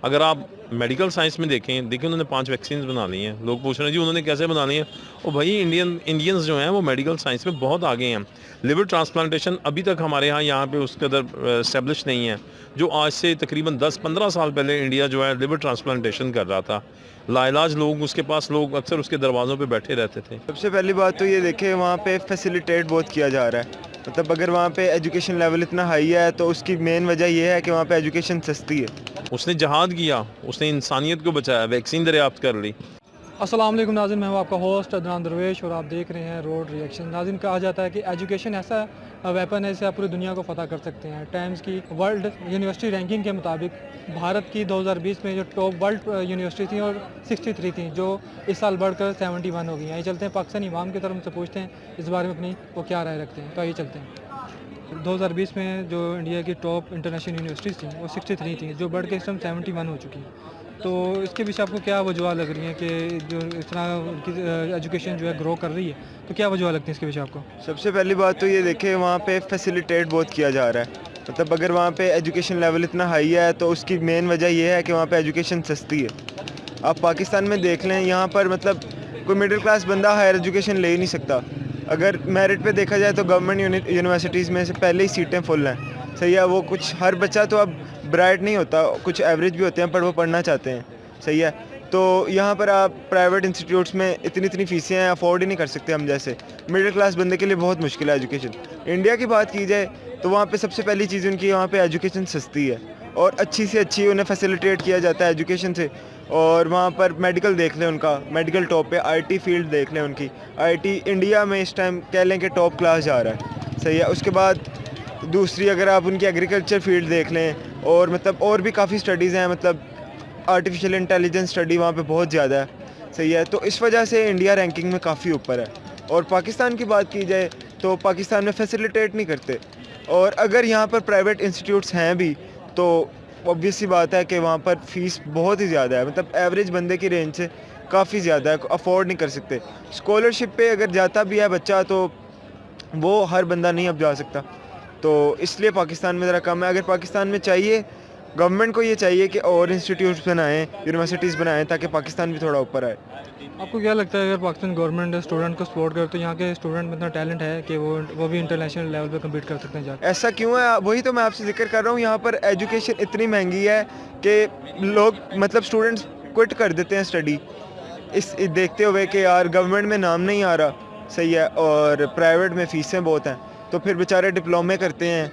اگر آپ medical science میں دیکھیں انہوں نے 5 ویکسینز بنا لی ہیں. لوگ پوچھ رہے ہیں جی انہوں نے کیسے بنا لی ہیں. اور بھائی انڈینز جو ہیں وہ میڈیکل سائنس میں بہت آگے ہیں. لیور ٹرانسپلانٹیشن ابھی تک ہمارے یہاں پہ اس قدر اسٹیبلش نہیں ہے. جو آج سے تقریباً 10-15 سال پہلے انڈیا جو ہے لیور ٹرانسپلانٹیشن کر رہا تھا, لا علاج لوگ اس کے پاس, لوگ اکثر اس کے دروازوں پہ بیٹھے رہتے تھے. سب سے پہلی بات تو یہ دیکھیں وہاں پہ فیسیلیٹیٹ بہت کیا جا رہا ہے. مطلب اگر وہاں پہ ایجوکیشن لیول اتنا ہائی ہے تو اس کی مین وجہ یہ ہے کہ وہاں پہ ایجوکیشن سستی ہے. اس نے جہاد کیا, اس نے انسانیت کو بچایا, ویکسین دریافت کر لی. السلام علیکم ناظرین, میں ہوں آپ کا ہوسٹ عدنان درویش اور آپ دیکھ رہے ہیں روڈ ریئیکشن. ناظرین, کہا جاتا ہے کہ ایجوکیشن ایسا ویپن ہے جسے آپ پوری دنیا کو فتح کر سکتے ہیں. ٹائمز کی ورلڈ یونیورسٹی رینکنگ کے مطابق بھارت کی 2020 میں جو ٹاپ ورلڈ یونیورسٹی تھیں اور 63 تھیں, جو اس سال بڑھ کر 71 ہو گئی ہیں. یہ چلتے ہیں پاکستانی عوام کی طرف سے پوچھتے ہیں اس بارے میں اپنی وہ کیا رائے رکھتے ہیں. تو آئیے چلتے ہیں. 2020 میں جو انڈیا کی ٹاپ انٹرنیشنل یونیورسٹیز تھیں وہ 63 تھیں, جو بڑھ کے اس ٹائم 71 ہو چکی ہیں. تو اس کے پیچھے آپ کو کیا وجوہات لگ رہی ہیں کہ جو اس طرح ان کی ایجوکیشن جو ہے گرو کر رہی ہے, تو کیا وجوہات لگتی ہیں اس کے پیچھے آپ کو؟ سب سے پہلی بات تو یہ دیکھیں وہاں پہ فیسیلیٹیٹ بہت کیا جا رہا ہے. مطلب اگر وہاں پہ ایجوکیشن لیول اتنا ہائی ہے تو اس کی مین وجہ یہ ہے کہ وہاں پہ ایجوکیشن سستی ہے. آپ پاکستان میں دیکھ لیں, یہاں پر مطلب کوئی مڈل کلاس بندہ ہائر ایجوکیشن لے ہی نہیں سکتا. اگر میرٹ پہ دیکھا جائے تو گورنمنٹ یونیورسٹیز میں سے پہلے ہی سیٹیں فل ہیں. صحیح ہے, وہ کچھ ہر بچہ تو اب برائٹ نہیں ہوتا, کچھ ایوریج بھی ہوتے ہیں پر وہ پڑھنا چاہتے ہیں. صحیح ہے, تو یہاں پر آپ پرائیویٹ انسٹیٹیوٹس میں اتنی فیسیں ہیں, افورڈ ہی نہیں کر سکتے ہم جیسے مڈل کلاس بندے کے لیے. بہت مشکل ہے ایجوکیشن. انڈیا کی بات کی جائے تو وہاں پہ سب سے پہلی چیز ان کی وہاں پہ ایجوکیشن سستی ہے اور اچھی سے اچھی انہیں فیسیلیٹیٹ کیا جاتا ہے ایجوکیشن سے. اور وہاں پر میڈیکل دیکھ لیں, ان کا میڈیکل ٹاپ پہ. آئی ٹی فیلڈ دیکھ لیں, ان کی آئی ٹی انڈیا میں اس ٹائم کہہ لیں کہ ٹاپ کلاس جا رہا ہے. صحیح ہے, اس کے بعد دوسری اگر آپ ان کی ایگریکلچر فیلڈ دیکھ لیں, اور مطلب اور بھی کافی اسٹڈیز ہیں. مطلب آرٹیفیشیل انٹیلیجنس اسٹڈی وہاں پہ بہت زیادہ ہے. صحیح ہے, تو اس وجہ سے انڈیا رینکنگ میں کافی اوپر ہے. اور پاکستان کی بات کی جائے تو پاکستان میں فیسیلیٹیٹ نہیں کرتے. اور اگر یہاں پر پرائیویٹ انسٹیٹیوٹس ہیں بھی تو obvious سی بات ہے کہ وہاں پر فیس بہت ہی زیادہ ہے. مطلب ایوریج بندے کی رینج سے کافی زیادہ ہے, افورڈ نہیں کر سکتے. اسکالرشپ پہ اگر جاتا بھی ہے بچہ تو وہ ہر بندہ نہیں اب جا سکتا. تو اس لیے پاکستان میں ذرا کم ہے. اگر پاکستان میں چاہیے, گورنمنٹ کو یہ چاہیے کہ اور انسٹیٹیوٹس بنائیں, یونیورسٹیز بنائیں, تاکہ پاکستان بھی تھوڑا اوپر آئے. آپ کو کیا لگتا ہے اگر پاکستان گورنمنٹ اسٹوڈنٹ کو سپورٹ کرے تو یہاں کے اسٹوڈنٹ میں اتنا ٹیلنٹ ہے کہ وہ بھی انٹرنیشنل لیول پہ کمپیٹ کر سکتے ہیں جا کے؟ ایسا کیوں ہے, وہی تو میں آپ سے ذکر کر رہا ہوں. یہاں پر ایجوکیشن اتنی مہنگی ہے کہ لوگ مطلب اسٹوڈنٹس کوئٹ کر دیتے ہیں اسٹڈی اس دیکھتے ہوئے کہ یار گورنمنٹ میں نام نہیں آ رہا. صحیح ہے, اور پرائیویٹ میں فیسیں بہت ہیں. تو پھر بیچارے ڈپلومے کرتے ہیں,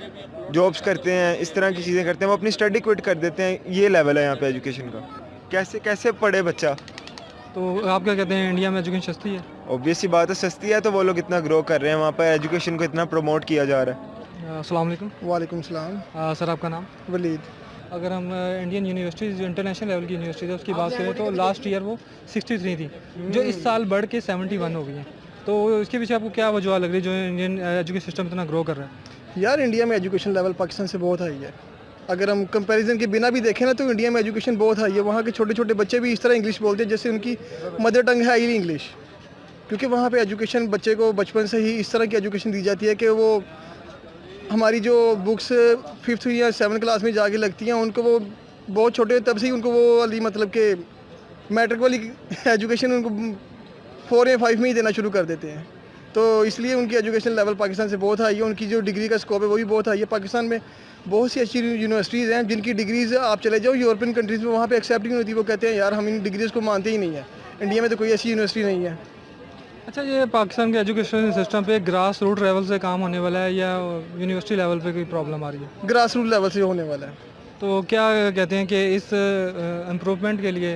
جابس کرتے ہیں, اس طرح کی چیزیں کرتے ہیں, وہ اپنی اسٹڈی کوئٹ کر دیتے ہیں. یہ لیول ہے یہاں پہ ایجوکیشن کا. کیسے پڑھے بچہ؟ تو آپ کیا کہتے ہیں, انڈیا میں ایجوکیشن سستی ہے؟ اوبویس سی بات ہے, سستی ہے تو وہ لوگ اتنا گرو کر رہے ہیں, وہاں پہ ایجوکیشن کو اتنا پروموٹ کیا جا رہا ہے. السلام علیکم. وعلیکم السلام. سر آپ کا نام؟ ولید. اگر ہم انڈین یونیورسٹیز انٹرنیشنل لیول کی یونیورسٹیز ہے اس کی بات کریں تو لاسٹ ایئر وہ 63 تھی, جو اس سال بڑھ کے 71 ہو گئی ہیں. تو اس کے پیچھے آپ کو کیا وجوہات لگ رہی ہے جو انڈین ایجوکیشن سسٹم اتنا گرو کر رہا ہے؟ یار انڈیا میں ایجوکیشن لیول پاکستان سے بہت ہائی ہے. اگر ہم کمپیریزن کے بنا بھی دیکھیں نا تو انڈیا میں ایجوکیشن بہت ہائی ہے. وہاں کے چھوٹے چھوٹے بچے بھی اس طرح انگلش بولتے ہیں جیسے ان کی مدر ٹنگ ہے ہی انگلش. کیونکہ وہاں پہ ایجوکیشن بچے کو بچپن سے ہی اس طرح کی ایجوکیشن دی جاتی ہے کہ وہ ہماری جو بکس 5th یا 7th کلاس میں جا کے لگتی ہیں, ان کو وہ بہت چھوٹے تب سے ہی ان کو وہ والی مطلب کہ میٹرک والی ایجوکیشن ان کو 4 یا 5 میں ہی دینا شروع کر دیتے ہیں. تو اس لیے ان کی ایجوکیشن لیول پاکستان سے بہت ہائی ہے. ان کی جو ڈگری کا اسکوپ ہے وہ بھی بہت ہائی ہے. پاکستان میں بہت سی اچھی یونیورسٹیز ہیں جن کی ڈگریز آپ چلے جاؤ یورپین کنٹریز میں, وہاں پہ ایکسیپٹ نہیں ہوتی. وہ کہتے ہیں یار ہم ان ڈگریز کو مانتے ہی نہیں ہیں. انڈیا میں تو کوئی ایسی یونیورسٹی نہیں ہے. اچھا, یہ پاکستان کے ایجوکیشن سسٹم پہ گراس روٹ لیول سے کام ہونے والا ہے یا یونیورسٹی لیول پہ کوئی پرابلم آ رہی ہے؟ گراس روٹ لیول سے ہونے والا ہے. تو کیا کہتے ہیں کہ اس امپرومنٹ کے لیے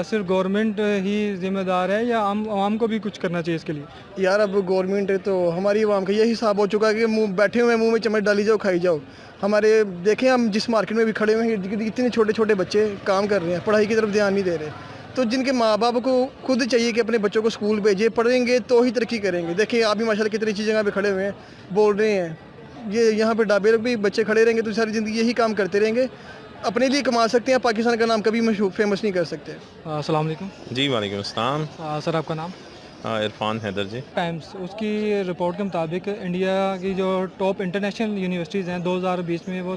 صرف گورنمنٹ ہی ذمہ دار ہے یا عوام کو بھی کچھ کرنا چاہیے اس کے لیے؟ یار اب گورنمنٹ تو ہماری عوام کا یہ حساب ہو چکا ہے کہ بیٹھے ہوئے منہ میں چمچ ڈالی جاؤ کھائی جاؤ. ہمارے دیکھیں ہم جس مارکیٹ میں بھی کھڑے ہوئے ہیں اتنے چھوٹے چھوٹے بچے کام کر رہے ہیں, پڑھائی کی طرف دھیان نہیں دے رہے. تو جن کے ماں باپ کو خود چاہیے کہ اپنے بچوں کو اسکول بھیجے, پڑھیں گے تو ہی ترقی کریں گے. دیکھیں آپ بھی ماشاء اللہ کتنی اچھی جگہ پہ کھڑے ہوئے ہیں, بول رہے ہیں. یہ یہاں پہ ڈھابے لوگ بھی بچے کھڑے رہیں گے تو ساری زندگی یہی کام کرتے رہیں گے. اپنے لیے کما سکتے ہیں, پاکستان کا نام کبھی فیمس نہیں کر سکتے. السلام علیکم. جی وعلیکم السلام. سر آپ کا نام؟ عرفان حیدر جی. ٹائمز اس کی رپورٹ کے مطابق انڈیا کی جو ٹاپ انٹرنیشنل یونیورسٹیز ہیں 2020 میں وہ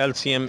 LCM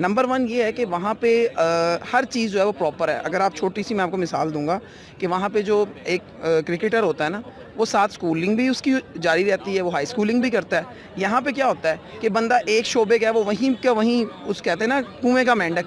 نمبر 1 یہ ہے کہ وہاں پہ ہر چیز جو ہے وہ پراپر ہے. اگر آپ چھوٹی سی میں آپ کو مثال دوں گا کہ وہاں پہ جو ایک کرکٹر ہوتا ہے نا وہ ساتھ اسکولنگ بھی اس کی جاری رہتی ہے, وہ ہائی اسکولنگ بھی کرتا ہے. یہاں پہ کیا ہوتا ہے کہ بندہ ایک شعبے کا ہے, وہ وہیں کا وہیں اس کہتے ہیں نا کنویں کا مینڈک,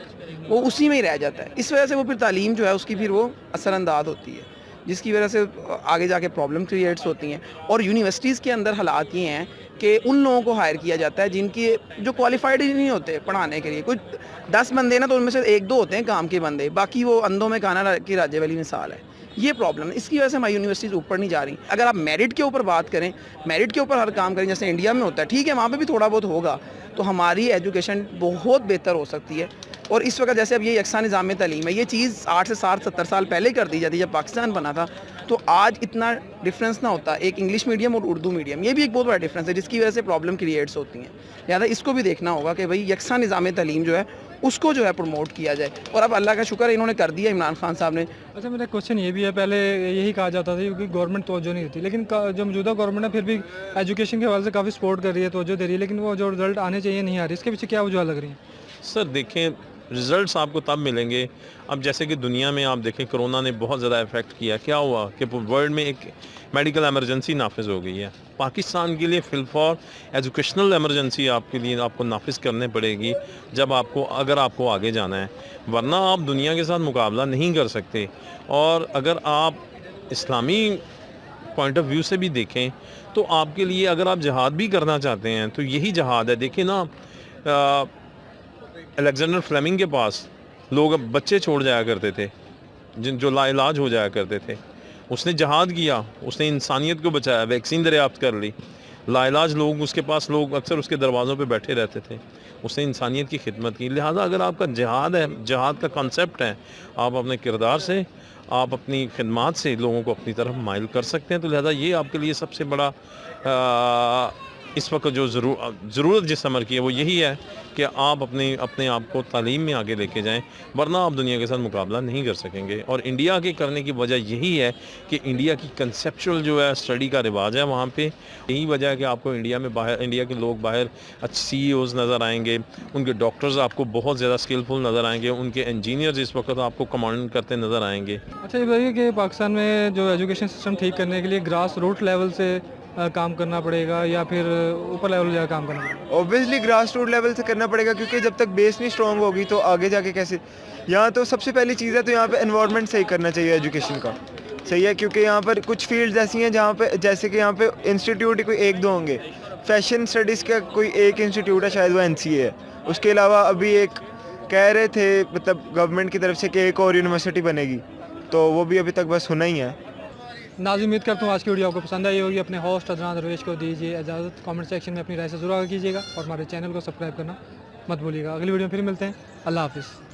وہ اسی میں ہی رہ جاتا ہے. اس وجہ سے وہ پھر تعلیم جو ہے اس کی پھر وہ اثر انداز ہوتی ہے, جس کی وجہ سے آگے جا کے پرابلم کریٹس ہوتی ہیں. اور یونیورسٹیز کے اندر حالات یہ ہیں کہ ان لوگوں کو ہائر کیا جاتا ہے جن کی جو کوالیفائڈ ہی نہیں ہوتے پڑھانے کے لیے. کچھ 10 بندے نا تو ان میں سے 1-2 ہوتے ہیں کام کے بندے, باقی وہ اندھوں میں کانا کی راجے والی مثال ہے. یہ پرابلم ہے, اس کی وجہ سے ہماری یونیورسٹیز اوپر نہیں جا رہی. اگر آپ میرٹ کے اوپر بات کریں, میرٹ کے اوپر ہر کام کریں جیسے انڈیا میں ہوتا ہے, ٹھیک ہے وہاں پہ بھی تھوڑا بہت ہوگا, تو ہماری ایجوکیشن بہت بہتر ہو سکتی ہے. اور اس وقت جیسے اب یہ یکساں نظام تعلیم ہے, یہ چیز 8 سے 70 سال پہلے کر دی جاتی جب پاکستان بنا تھا, تو آج اتنا ڈفرینس نہ ہوتا ایک انگلش میڈیم اور اردو میڈیم. یہ بھی ایک بہت بڑا ڈفرینس ہے جس کی وجہ سے پرابلم کریٹس ہوتی ہیں. لہٰذا اس کو بھی دیکھنا ہوگا کہ بھائی یکساں نظام تعلیم جو ہے اس کو جو ہے پروموٹ کیا جائے. اور اب اللہ کا شکر ہے انہوں نے کر دیا عمران خان صاحب نے. اچھا میرا کوشچن یہ بھی ہے, پہلے یہی کہا جاتا تھا کیونکہ گورنمنٹ توجہ نہیں دیتی, لیکن جو موجودہ گورنمنٹ ہے پھر بھی ایجوکیشن کے حوالے سے کافی سپورٹ کر رہی ہے, توجہ دے رہی ہے, لیکن وہ جو رزلٹ آنے چاہیے نہیں آ رہی. اس کے پیچھے کیا وجوہات لگ رہی ہیں؟ سر دیکھیں, رزلٹس آپ کو تب ملیں گے اب جیسے کہ دنیا میں آپ دیکھیں کرونا نے بہت زیادہ افیکٹ کیا. کیا ہوا کہ ورلڈ میں ایک میڈیکل ایمرجنسی نافذ ہو گئی ہے. پاکستان کے لیے فار ایجوکیشنل ایمرجنسی آپ کے لیے آپ کو نافذ کرنے پڑے گی جب اگر آپ کو آگے جانا ہے, ورنہ آپ دنیا کے ساتھ مقابلہ نہیں کر سکتے. اور اگر آپ اسلامی پوائنٹ آف ویو سے بھی دیکھیں تو آپ کے لیے اگر آپ جہاد بھی کرنا چاہتے ہیں تو یہی جہاد ہے. دیکھیں نا الیگزینڈر فلیمنگ کے پاس لوگ بچے چھوڑ جایا کرتے تھے جو لا علاج ہو جایا کرتے تھے. اس نے جہاد کیا, اس نے انسانیت کو بچایا, ویکسین دریافت کر لی. لا علاج لوگ اس کے پاس, لوگ اکثر اس کے دروازوں پہ بیٹھے رہتے تھے. اس نے انسانیت کی خدمت کی. لہٰذا اگر آپ کا جہاد ہے, جہاد کا کانسیپٹ ہے, آپ اپنے کردار سے, آپ اپنی خدمات سے لوگوں کو اپنی طرف مائل کر سکتے ہیں. تو لہٰذا یہ آپ کے لیے سب سے بڑا اس وقت جو ضرورت جس عمر کی ہے وہ یہی ہے کہ آپ اپنے آپ کو تعلیم میں آگے لے کے جائیں, ورنہ آپ دنیا کے ساتھ مقابلہ نہیں کر سکیں گے. اور انڈیا کے کرنے کی وجہ یہی ہے کہ انڈیا کی کنسیپچول جو ہے اسٹڈی کا رواج ہے وہاں پہ. یہی وجہ ہے کہ آپ کو انڈیا کے لوگ باہر اچھے CEO نظر آئیں گے, ان کے ڈاکٹرز آپ کو بہت زیادہ اسکلفل نظر آئیں گے, ان کے انجینئرز اس وقت آپ کو کمانڈ کرتے نظر آئیں گے. اچھا یہ بتائیے کہ پاکستان میں جو ایجوکیشن سسٹم ٹھیک کرنے کے لیے گراس روٹ لیول سے کام کرنا پڑے گا یا پھر اوپر لیول جا کام کرنا پڑے گا؟ اوبویسلی گراس روٹ لیول سے کرنا پڑے گا, کیونکہ جب تک بیس نہیں اسٹرانگ ہوگی تو آگے جا کے کیسے. یہاں تو سب سے پہلی چیز ہے تو یہاں پہ انوائرمنٹ صحیح کرنا چاہیے ایجوکیشن کا. صحیح ہے, کیونکہ یہاں پر کچھ فیلڈز ایسی ہیں جہاں پہ جیسے کہ یہاں پہ انسٹیٹیوٹ ہی کوئی 1-2 ہوں گے. فیشن اسٹڈیز کا کوئی ایک انسٹیٹیوٹ ہے, شاید وہ NCA ہے. اس کے علاوہ ابھی ایک کہہ رہے تھے مطلب گورنمنٹ کی طرف سے کہ ایک اور یونیورسٹی بنے گی, تو وہ بھی ابھی تک بس ہونا ہی ہے. ناظرین امید کرتا ہوں آج کی ویڈیو آپ کو پسند آئی ہوگی. اپنے ہوسٹ عدنان درویش کو دیجیے اجازت, کامنٹ سیکشن میں اپنی رائے سے ضرور آگاہ کیجیے گا اور ہمارے چینل کو سبسکرائب کرنا مت بھولیے گا. اگلی ویڈیو میں پھر ملتے ہیں. اللہ حافظ.